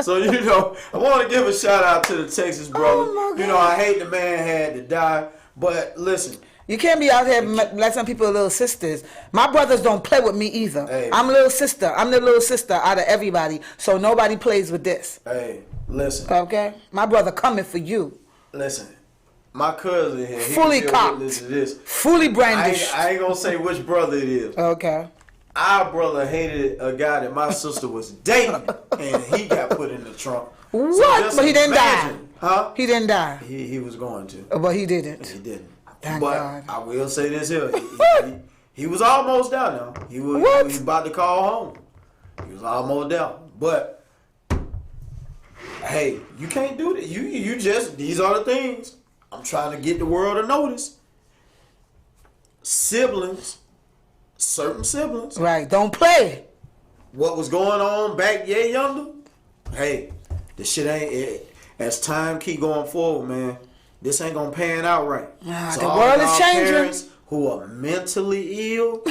So, you know, I want to give a shout out to the Texas brother. You know, I hate the man had to die, but listen. You can't be out here like some people are little sisters. My brothers don't play with me either. Hey, I'm a little sister. I'm the little sister out of everybody. So nobody plays with this. Hey, listen. Okay? My brother coming for you. Listen. My cousin here. Fully cocked. Fully brandished. I ain't going to say which brother it is. Okay. Our brother hated a guy that my sister was dating, and he got put in the trunk. What? So but he didn't die. Huh? He didn't die. He was going to. But he didn't. He didn't. Thank but God. I will say this here. He was almost down now. He was about to call home. He was almost down. But, hey, you can't do that. You just, these are the things. I'm trying to get the world to notice. Siblings, certain siblings. Right, don't play. What was going on back younger? Hey, this shit ain't, as time keep going forward, man, this ain't gonna pan out right. So the world is changing. Parents who are mentally ill,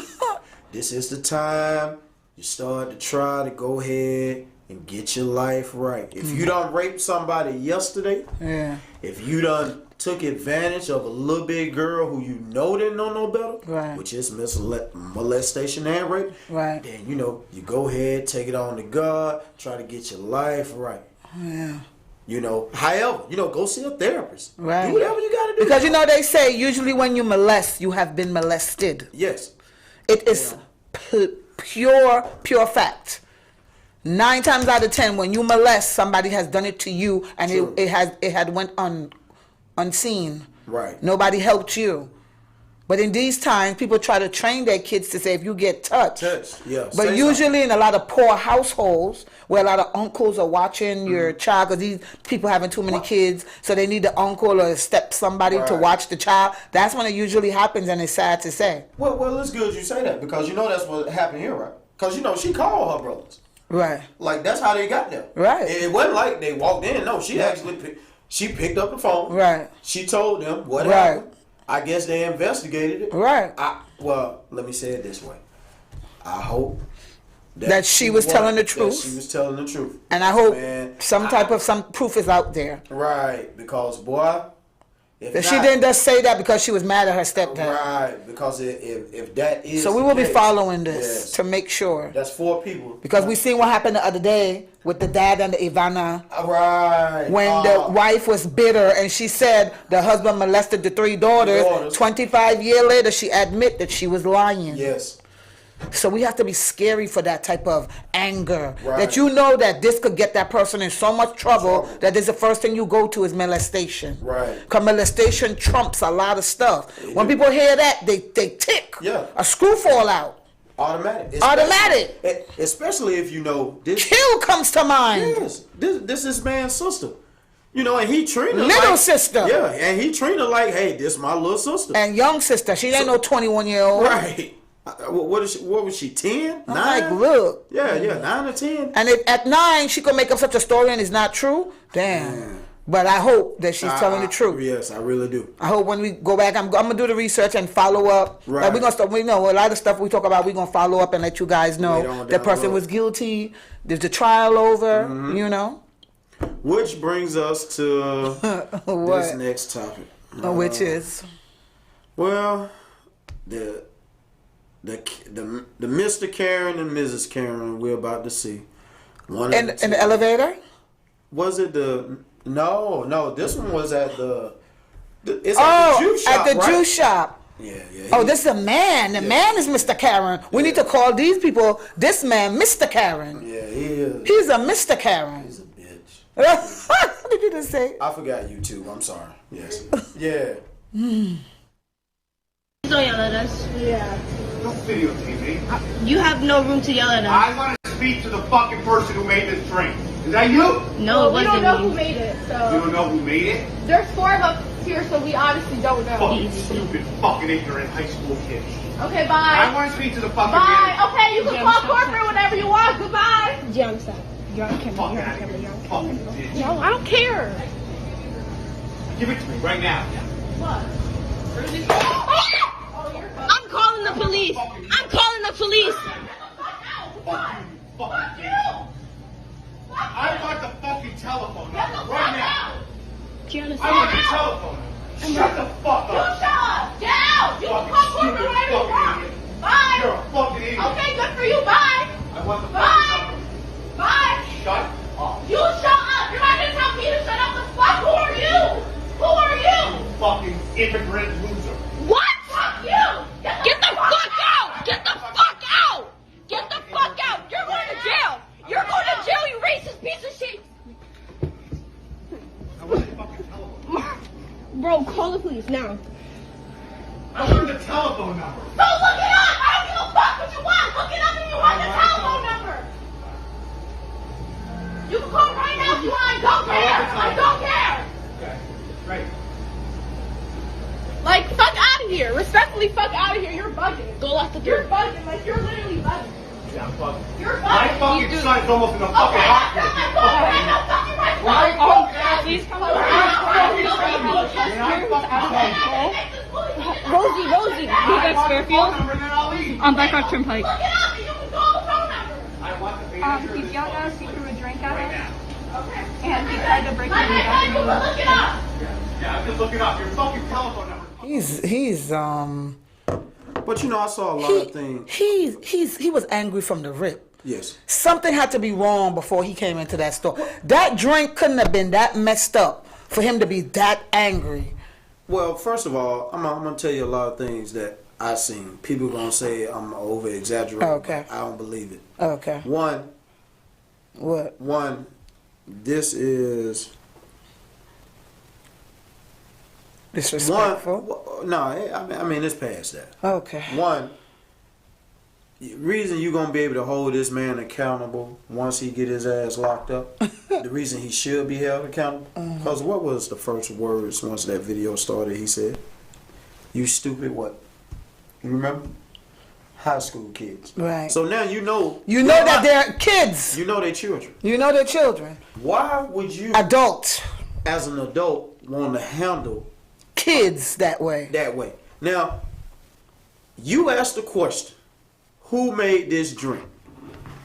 this is the time you start to try to go ahead and get your life right. If you done raped somebody yesterday, if you done took advantage of a little bit girl who you know didn't know no better, which is molestation and rape, then you know, you go ahead, take it on to God, try to get your life right. You know, however, you know, go see a therapist. Do whatever you got to do. Because, you know, they say usually when you molest, you have been molested. Yes. It is pure fact. 9 times out of 10, when you molest, somebody has done it to you, and it had went unseen. Right. Nobody helped you. But in these times, people try to train their kids to say, if you get touched. But usually in a lot of poor households, where a lot of uncles are watching your child, because these people having too many kids, so they need the uncle or somebody to watch the child. That's when it usually happens, and it's sad to say. Well, it's good you say that, because you know that's what happened here, right? Because, you know, she called her brothers. Right. Like, that's how they got there. Right. It wasn't like they walked in. No, she actually she picked up the phone. Right. She told them what happened. I guess they investigated it. Right. Well, let me say it this way. I hope that she was telling the truth. She was telling the truth. And I hope some proof is out there. Right. Because, boy, if she didn't just say that because she was mad at her stepdad. Right. Because if that is so we will be following this to make sure. That's 4 people. Because we seen what happened the other day with the dad and the Ivana. Right. When the wife was bitter and she said the husband molested the 3 daughters. 25 years later, she admit that she was lying. Yes. So we have to be scary for that type of anger. That you know that this could get that person in so much trouble that this is the first thing you go to is molestation. Right. Because molestation trumps a lot of stuff. When people hear that, they tick. Yeah. A screw fall out. Automatic. Especially if you know this. Kill comes to mind. Yes. This is man's sister. You know, and he treated her little sister. Yeah, and he treated her like, hey, this my little sister. And young sister. She ain't no 21-year-old. Right. What was she, 10? 9? Like, look. Yeah, 9 or 10. And at 9, she could make up such a story and it's not true. Damn. But I hope that she's telling the truth. Yes, I really do. I hope when we go back, I'm going to do the research and follow up. Right. Like we're going to start, we know a lot of stuff we talk about, we're going to follow up and let you guys know that person was guilty. There's the trial over, you know. Which brings us to this next topic. Which is? Well, the Mr. Karen and Mrs. Karen we're about to see. In the elevator? Was it No, this one was at the juice shop. At the juice shop. Yeah. Oh, this is a man. The man is Mr. Karen. We need to call these people, this man, Mr. Karen. Yeah, he is. He's a Mr. Karen. He's a bitch. What did you just say? I forgot YouTube. I'm sorry. Yes. Yeah. Don't yell at us. Yeah. Don't videotape me. You have no room to yell at us. I want to speak to the fucking person who made this drink. Is that you? No, it we wasn't don't know me. who made it, You so. don't know who made it? There's 4 of us here, so we honestly don't know. Fucking stupid, fucking ignorant high school kids. Okay, I bye. want to speak to the fucking Bye. manager. Okay, you can Yeah, call stop, corporate stop. whenever you want. Goodbye. Jam, stop. You're on camera. Fuck You're on out of camera. here, You're on you camera. fucking bitch. No, I don't care. Give it to me right now. What? I'm calling the police. I'm calling the police. Fuck you, fucking bitch. I want the fucking telephone number right now. Gianna, I want the telephone number. Shut the fuck You up. shut up. Get out. You can Fucking call corporate stupid whenever you fucking want. idiot. Bye. You're a fucking idiot. Okay, good for you. Bye. I want the fucking Bye. number. Bye. Shut up. You shut up. You're not gonna tell me to shut up. The fuck? Who are you? Who are you? Fucking immigrant loser. What? Fuck you. get the fuck out! Get the fuck out! Get the fuck out! You're going to jail! You're going to jail, you racist piece of shit! I want the fucking telephone. Bro, call the police now. I want the telephone number. So look it up. I don't give a fuck what you want. Look it up if you want the telephone number. You can call right now if you want. I don't care. I don't care. Okay. Right. Like, fuck out of here. Respectfully, fuck out of here. You're bugging. Go lock the You're door. bugging. Like, you're literally bugging. Yeah, I'm fucking. You're My bugging. fucking son's almost in a Okay, fucking that's hospital. not my fault. I have no fucking right to Why tell you. fucking Please come You're over. not fucking Rosie, Rosie, I Big X want the phone Fairfield. number, then I'll leave. On Blackhawk Turnpike. Look it up and you can call the phone number. I want the manager of He this yelled at us, fucking he threw a drink place at right us, now. Okay. and he tried to break Like into I the said, you can bathroom. look it up. Yeah, I'm just looking up your fucking telephone number. He's But you know, I saw a lot of things. he was angry from the rip. Yes. Something had to be wrong before he came into that store. That drink couldn't have been that messed up for him to be that angry. Well, first of all, I'm gonna tell you a lot of things that I seen. People gonna say I'm over exaggerating. Okay. I don't believe it. Okay. One, What? this is Disrespectful. No, I mean it's past that. Okay. One, the reason you gonna be able to hold this man accountable once he get his ass locked up, the reason he should be held accountable, because what was the first words once that video started? He said, "You stupid what?" You remember? High school kids. Right. So now you know. You know that they're kids. You know they're children. You know they're children. Why would you, Adults. as an adult, want to handle Kids that way. that way? Now, you asked the question, who made this drink?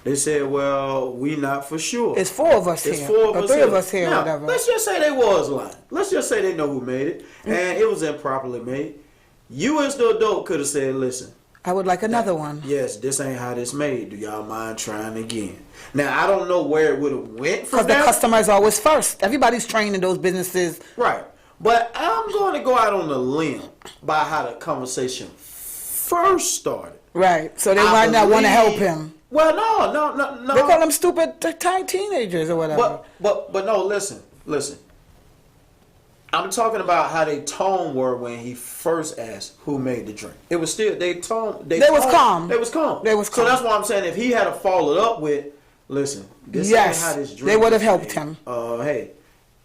They said, well, we not for sure. It's 4 of us It's here. 4 of or us 3 here. of us here, Now, whatever. let's just say they was lying. Let's just say they know who made it, and it was improperly made. You as the adult could have said, listen, I would like another one. yes, this ain't how this made. Do y'all mind trying again? Now, I don't know where it would have went from Because the there. customer is always first. Everybody's trained in those businesses. Right. But I'm going to go out on a limb by how the conversation first started. Right. So they I might not want to help believe- him. Well, no. They call them stupid teenagers or whatever. But no, listen. I'm talking about how they tone were when he first asked who made the drink. It was still They was calm. They was calm. So that's why I'm saying if he had to follow it up with, listen, this Yes, ain't how this drink. they would have is helped made. him. Hey,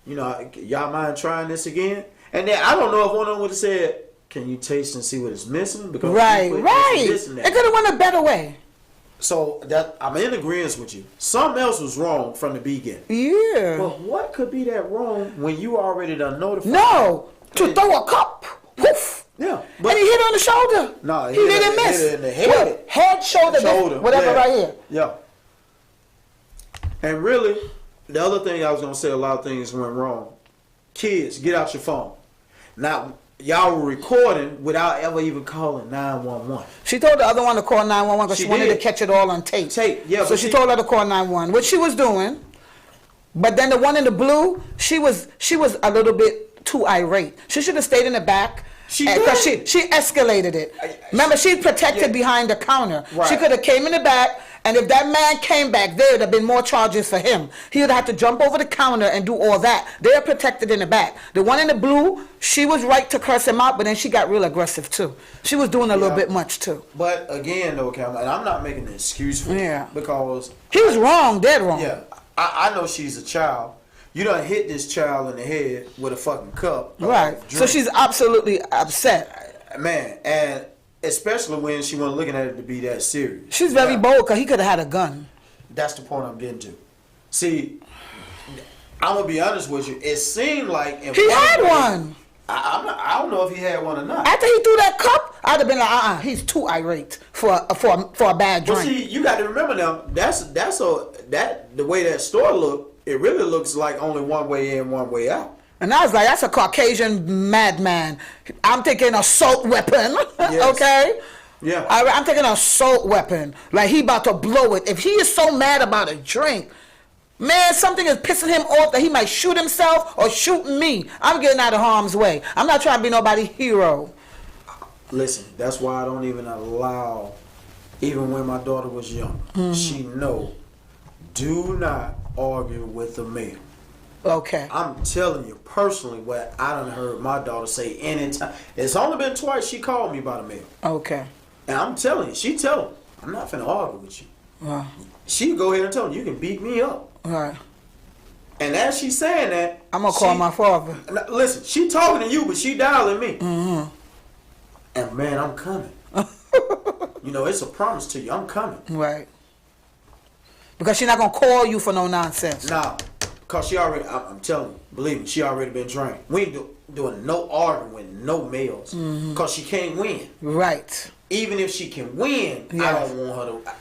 y'all mind trying this again? And then I don't know if one of them would have said, "Can you taste and see what it's missing?" Because Right. you put this and this and It that. could have went a better way. So that I'm in agreement with you. Something else was wrong from the beginning. Yeah. But what could be that wrong when you already done notified? No. To throw a cup. Woof. Yeah. And he hit on the shoulder. No, he didn't miss. hit it in the head. Well, head, shoulder, whatever yeah. right here. Yeah. And really, the other thing I was gonna say, a lot of things went wrong. Kids, get out your phone. Now, y'all were recording without ever even calling 911. She told the other one to call 911 because she She wanted to did. catch it all on tape. Yeah. So but she told her to call 911, which she was doing. But then the one in the blue, she was a little bit too irate. She should have stayed in the back. Because she escalated it. Remember, she's protected behind the counter. Right. She could have came in the back, and if that man came back, there would have been more charges for him. He would have had to jump over the counter and do all that. They're protected in the back. The one in the blue, she was right to curse him out, but then she got real aggressive too. She was doing a little bit much too. But again, though, Cam, and I'm not making an excuse for you because he was wrong, dead wrong. Yeah, I know she's a child. You done hit this child in the head with a fucking cup. Right. So she's absolutely upset. Man, and especially when she wasn't looking at it to be that serious. She's very bold because he could have had a gun. That's the point I'm getting to. See, I'm going to be honest with you. It seemed like... He had one. I don't know if he had one or not. After he threw that cup, I'd have been like, he's too irate for a bad drink. But see, you got to remember now, the way that store looked, it really looks like only one way in, one way out. And I was like, that's a Caucasian madman. I'm thinking assault weapon, okay? Yeah. I'm thinking assault weapon. Like he about to blow it. If he is so mad about a drink, man, something is pissing him off that he might shoot himself or shoot me. I'm getting out of harm's way. I'm not trying to be nobody's hero. Listen, that's why I don't even allow, even when my daughter was young, she know, do not argue with the male. Okay. I'm telling you personally what I done heard my daughter say anytime. It's only been twice she called me about a male. Okay. And I'm telling you, she tell him, I'm not finna argue with you. She go ahead and tell him, you can beat me up. Right. And as she's saying that, I'm gonna call my father. Listen, she talking to you, but she dialing me. And man, I'm coming. You know, it's a promise to you. I'm coming. Right. Because she's not gonna call you for no nonsense. Nah, cause she already. I'm telling you, believe me, she already been drank. We ain't doing no arguing with no males, cause she can't win. Right. Even if she can win, I don't want her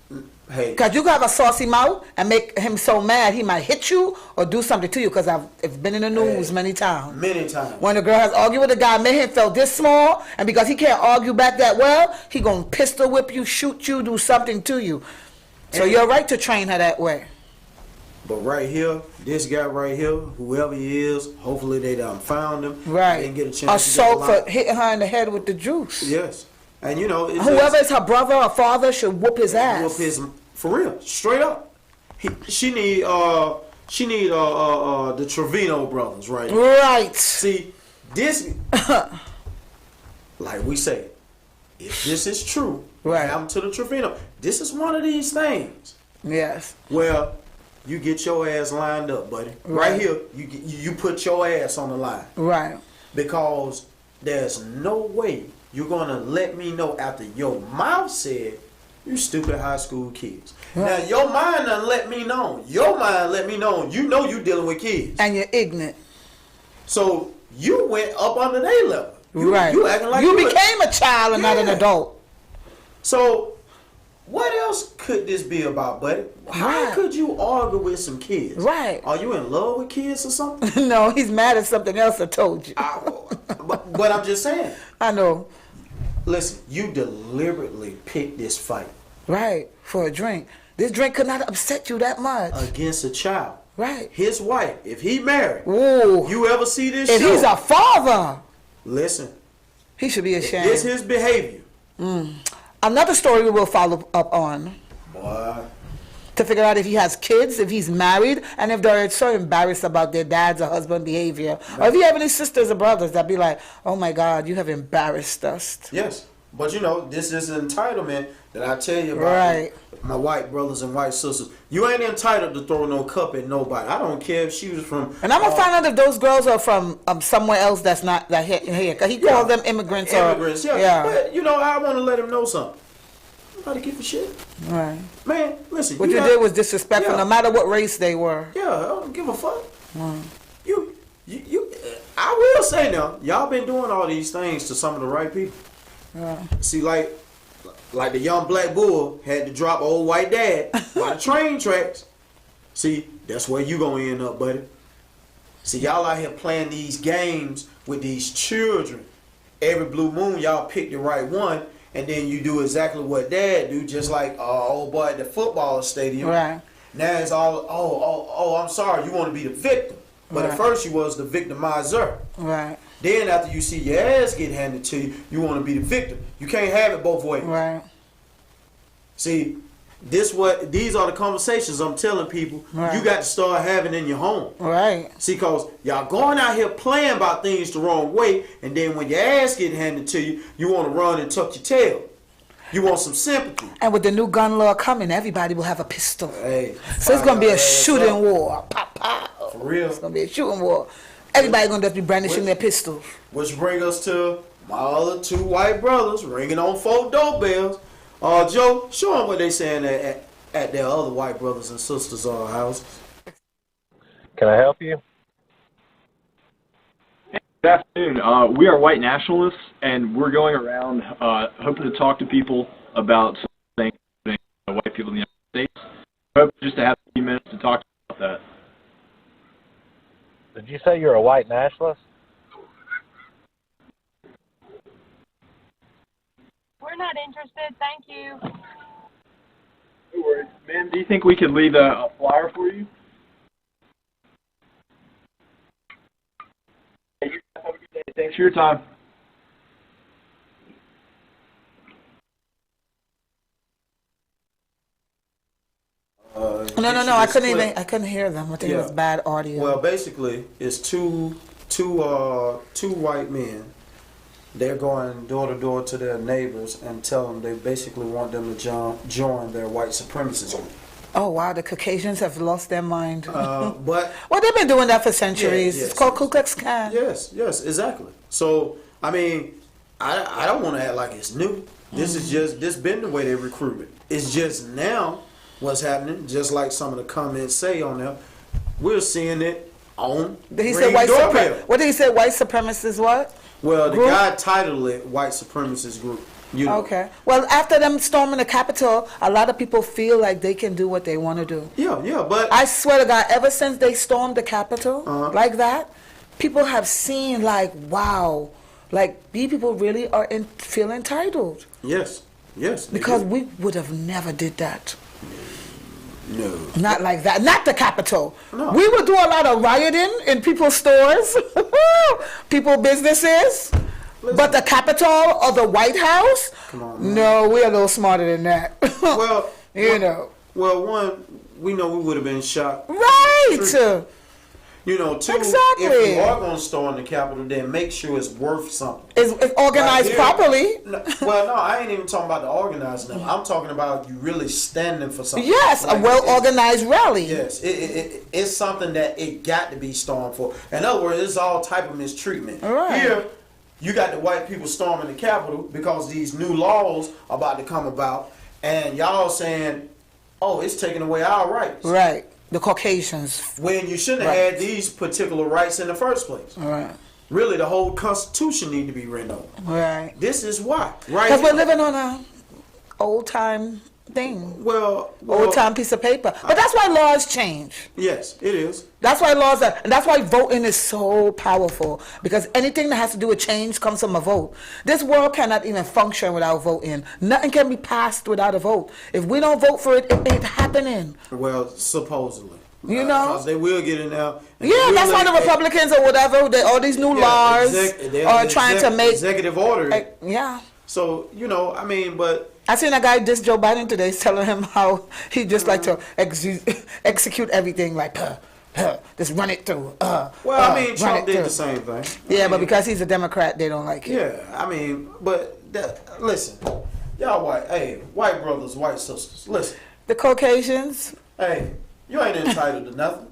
to. Hey. Cause you have a saucy mouth and make him so mad he might hit you or do something to you. Cause it's been in the news many times. Many times. When a girl has argued with a guy, made him feel this small, and because he can't argue back that well, he gonna pistol whip you, shoot you, do something to you. So you're right to train her that way. But right here, this guy right here, whoever he is, hopefully they done found him. Right. And get a chance assault for hitting her in the head with the juice. Yes. And you know, whoever is her brother or father should whoop his ass. Whoop his, for real, straight up. She need the Trevino brothers, right? Right. See, this, like we say, if this is true, right, I'm to the Trevino. This is one of these things. Yes. Well, you get your ass lined up, buddy. Right here, you put your ass on the line. Right. Because there's no way you're gonna let me know after your mouth said you stupid high school kids. Right. Now your mind done let me know. Your mind let me know. You know you dealing with kids. And you're ignorant. So you went up under their level. Right. You acting like you became a child and not an adult. So what else could this be about, buddy? How could you argue with some kids? Right. Are you in love with kids or something? No, he's mad at something else I told you. But I'm just saying. I know. Listen, you deliberately picked this fight. Right, for a drink. This drink could not upset you that much. Against a child. Right. His wife, if he married, ooh, you ever see this if show? He's a father. Listen. He should be ashamed. It's his behavior. Another story we will follow up on. Boy. To figure out if he has kids, if he's married, and if they're so embarrassed about their dad's or husband behavior. Right. Or if you have any sisters or brothers that be like, oh my God, you have embarrassed us. Yes. But you know, this is an entitlement that I tell you about. Right. My white brothers and white sisters. You ain't entitled to throw no cup at nobody. I don't care if she was from... And I'm going to find out if those girls are from somewhere else that's not that here. Because he called them immigrants. Immigrants, yeah. But, you know, I want to let him know something. Nobody give a shit. Right. Man, listen. What you did was disrespectful, no matter what race they were. Yeah, I don't give a fuck. You, I will say now, y'all been doing all these things to some of the right people. See, like the young black bull had to drop old white dad by the train tracks. See, that's where you gonna end up, buddy. See, y'all out here playing these games with these children. Every blue moon, y'all pick the right one, and then you do exactly what dad do, just like old boy at the football stadium. Right. Now it's all, I'm sorry, you want to be the victim. But at first you was the victimizer. Right. Then after you see your ass get handed to you, you want to be the victim. You can't have it both ways. Right. See, these are the conversations I'm telling people you got to start having in your home. Right. See, because y'all going out here playing about things the wrong way, and then when your ass get handed to you, you want to run and tuck your tail. You want some sympathy. And with the new gun law coming, everybody will have a pistol. Hey, so it's going to be a shooting war. Pow, pow. For real. It's going to be a shooting war. Everybody going to just be brandishing their pistols. Which brings us to my other two white brothers ringing on 4 doorbells. Joe, show them what they saying at their other white brothers and sisters' houses. Can I help you? Good afternoon. We are white nationalists, and we're going around hoping to talk to people about some things white people in the United States. I hope just to have a few minutes to talk about that. Did you say you're a white nationalist? We're not interested, thank you. No worries. Ma'am, do you think we could leave a flyer for you? Hey, you guys have a good day. Thanks for your time. No, I couldn't hear them. I think it was bad audio. Well, basically, it's two white men. They're going door to door to their neighbors and tell them they basically want them to join their white supremacist group. Oh wow, the Caucasians have lost their mind. But well, they've been doing that for centuries. Yes, it's called Ku Klux Klan. Yes, exactly. So I mean, I don't want to act like it's new. This is this been the way they recruited. It's just now what's happening. Just like some of the comments say on there, we're seeing it on. Did he say white supremacist? What did he say? White supremacist what? Well, the guy titled it white supremacist group. You know. Okay. Well, after them storming the Capitol, a lot of people feel like they can do what they want to do. Yeah, but I swear to God, ever since they stormed the Capitol like that, people have seen like, wow, like these people really feel entitled. Yes. Because we would have never did that. No. Not like that. Not the Capitol. No. We would do a lot of rioting in people's stores, people's businesses. Listen. But the Capitol or the White House? Come on, man. No, we're a little smarter than that. Well, Well, one, we know we would have been shot. Right. You know, two, exactly. If you are going to storm the Capitol, then make sure it's worth something. It's organized properly. Well, no, I ain't even talking about the organizing them. I'm talking about you really standing for something. Yes, like, a well-organized rally. Yes, it's something that it got to be stormed for. In other words, it's all type of mistreatment. Right. Here, you got the white people storming the Capitol because these new laws are about to come about, and y'all saying, oh, it's taking away our rights. Right. The Caucasians. When you shouldn't have had these particular rights in the first place. Right. Really, the whole Constitution need to be written over. Right. This is why. Right. Because we're living on a old-time thing. Well, old-time piece of paper. But that's why laws change. Yes, it is. That's why laws are, and that's why voting is so powerful. Because anything that has to do with change comes from a vote. This world cannot even function without voting. Nothing can be passed without a vote. If we don't vote for it, it ain't happening. Well, supposedly. You know? Because they will get in there. Yeah, that's why the Republicans or whatever, all these new laws are trying to make. Executive order. Yeah. So, you know, I mean, but. I seen a guy diss Joe Biden today telling him how he just like to execute everything like, just run it through. Well, I mean, Trump did the same thing. Yeah, but because he's a Democrat, they don't like it. Yeah, I mean, but listen, y'all white brothers, white sisters, listen. The Caucasians. Hey, you ain't entitled to nothing.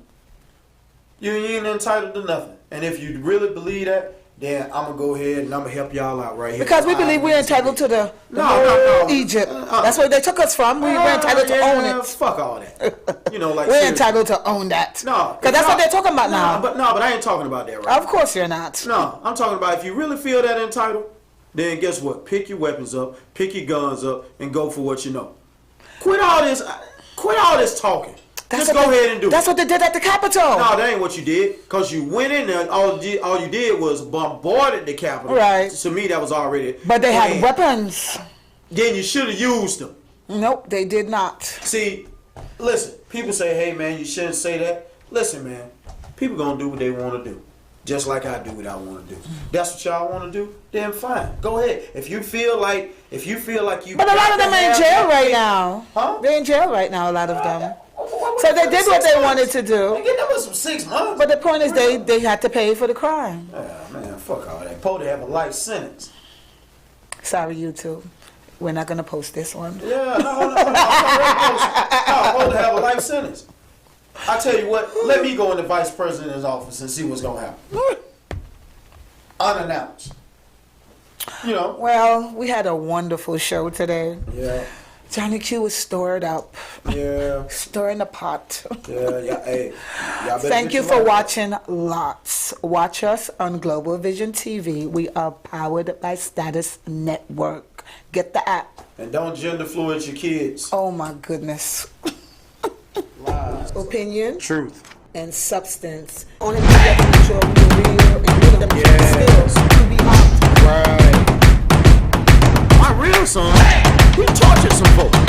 You ain't entitled to nothing. And if you really believe that, then I'm going to go ahead and I'm going to help y'all out right here. Because we believe we're entitled to the whole Egypt. That's where they took us from. We were entitled to own it. Fuck all that. You know, like we're entitled to own that. No. Because that's what they're talking about now. But I ain't talking about that right Of course you're not. No, I'm talking about if you really feel that entitled, then guess what? Pick your weapons up, pick your guns up, and go for what you know. Quit all this talking. Just go ahead and do it. That's what they did at the Capitol. No, that ain't what you did. Because you went in there and all you did was bombarded the Capitol. Right. To me, that was already. But they had weapons. Then you should have used them. Nope, they did not. See, listen, people say, hey, man, you shouldn't say that. Listen, man, people going to do what they want to do. just like I do what I want to do. That's what y'all want to do? Then fine. Go ahead. If you feel like you. But a lot of them are in jail right now. Huh? They're in jail right now, a lot of them. So they did what they wanted to do. They get them some 6 months. But the point is they had to pay for the crime. Yeah, man, fuck all that. Supposed to have a life sentence. Sorry, YouTube. We're not going to post this one. Yeah, no. I'm supposed to have a life sentence. I tell you what, let me go in the vice president's office and see what's going to happen. Unannounced. You know. Well, we had a wonderful show today. Yeah. Johnny Q was stored up. Yeah. Stirring the pot. Yeah. Hey, y'all better Thank get you your for life. watching L.O.T.S. Watch us on Global Vision TV. We are powered by Status Network. Get the app. And don't gender fluid your kids. Oh my goodness. Lies. Opinion Truth. and substance. Only thing that can show we real and rid of them Yes. skills to be out. Right. My real son, he tortured some folks.